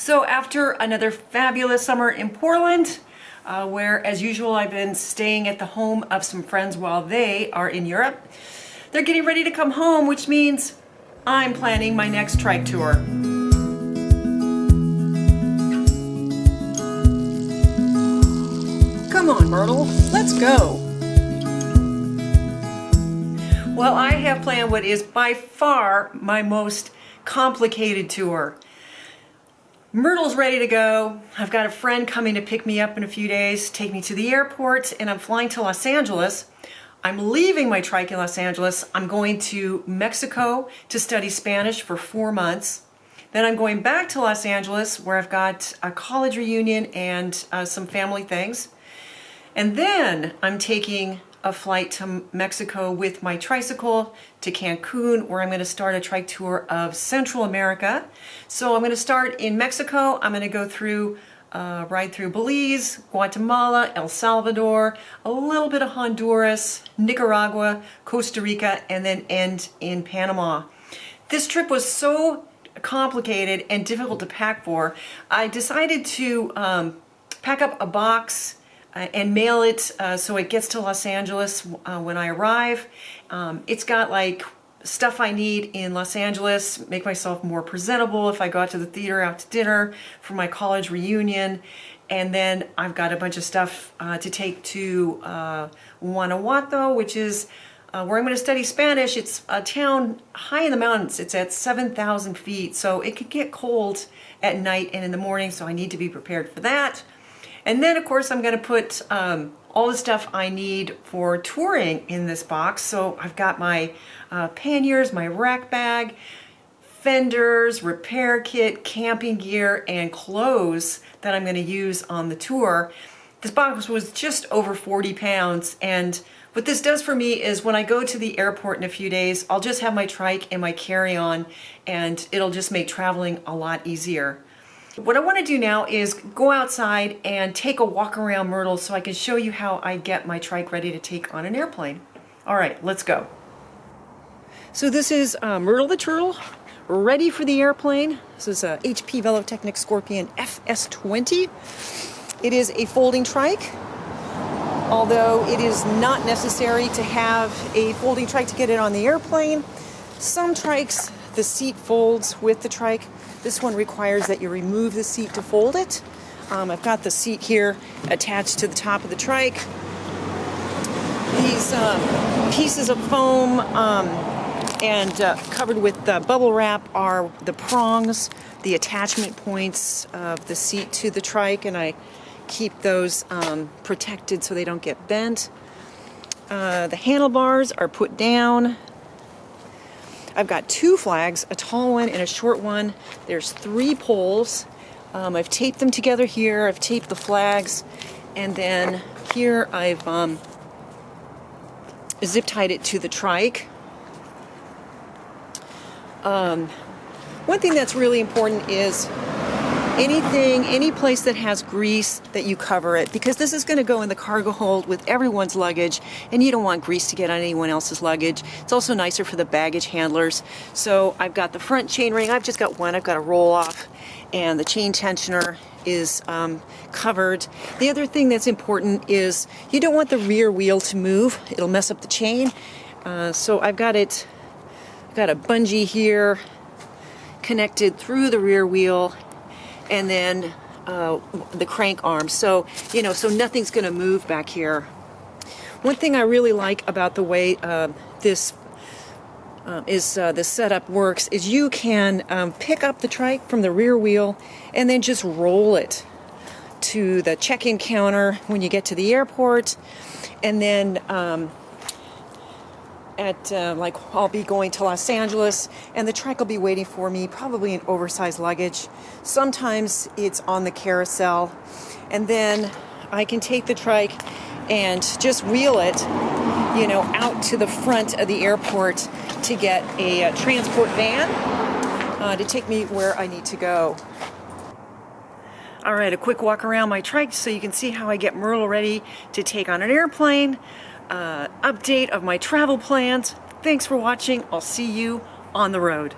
So after another fabulous summer in Portland, where as usual I've been staying at the home of some friends while they are in Europe, they're getting ready to come home, which means I'm planning my next trike tour. Come on, Myrtle, let's go. Well, I have planned what is by far my most complicated tour. Myrtle's ready to go. I've got a friend coming to pick me up in a few days, take me to the airport, and I'm flying to Los Angeles. I'm leaving my trike in Los Angeles. I'm going to Mexico to study Spanish for 4 months. Then I'm going back to Los Angeles where I've got a college reunion and some family things. And then I'm taking a flight to Mexico with my tricycle to Cancun, where I'm going to start a trike tour of Central America. So I'm going to start in Mexico. I'm going to go through, ride through Belize, Guatemala, El Salvador, a little bit of Honduras, Nicaragua, Costa Rica, and then end in Panama. This trip was so complicated and difficult to pack for. I decided to pack up a box and mail it so it gets to Los Angeles when I arrive. It's got like stuff I need in Los Angeles, make myself more presentable if I go out to the theater, out to dinner for my college reunion. And then I've got a bunch of stuff to take to Guanajuato, which is where I'm going to study Spanish. It's a town high in the mountains. It's at 7,000 feet, so it could get cold at night and in the morning, so I need to be prepared for that. And then, of course, I'm going to put all the stuff I need for touring in this box. So I've got my panniers, my rack bag, fenders, repair kit, camping gear, and clothes that I'm going to use on the tour. This box was just over 40 pounds, and what this does for me is when I go to the airport in a few days, I'll just have my trike and my carry-on, and it'll just make traveling a lot easier. What I want to do now is go outside and take a walk around Myrtle so I can show you how I get my trike ready to take on an airplane. All right, let's go. So this is Myrtle the Turtle, ready for the airplane. This is a HP Velotechnik Scorpion FS20. It is a folding trike, although it is not necessary to have a folding trike to get it on the airplane. Some trikes, the seat folds with the trike. This one requires that you remove the seat to fold it. I've got the seat here attached to the top of the trike. These pieces of foam and covered with bubble wrap are the prongs, the attachment points of the seat to the trike, and I keep those protected so they don't get bent. The handlebars are put down. I've got 2 flags, a tall one and a short one. There's 3 poles. I've taped them together here. I've taped the flags, and then here I've zip tied it to the trike. One thing that's really important is any place that has grease, that you cover it, because this is going to go in the cargo hold with everyone's luggage, and you don't want grease to get on anyone else's luggage. It's also nicer for the baggage handlers. So I've got the front chain ring. I've just got one. I've got a roll off, and the chain tensioner is covered. The other thing that's important is you don't want the rear wheel to move. It'll mess up the chain. So I've got a bungee here connected through the rear wheel, and then the crank arm, so so nothing's going to move back here. One thing I really like about the way this setup works is you can pick up the trike from the rear wheel and then just roll it to the check-in counter when you get to the airport, and then like I'll be going to Los Angeles, and the trike will be waiting for me, probably in oversized luggage. Sometimes it's on the carousel, and then I can take the trike and just wheel it, out to the front of the airport to get a transport van to take me where I need to go. All right, a quick walk around my trike so you can see how I get Myrtle ready to take on an airplane. Update of my travel plans. Thanks for watching. I'll see you on the road.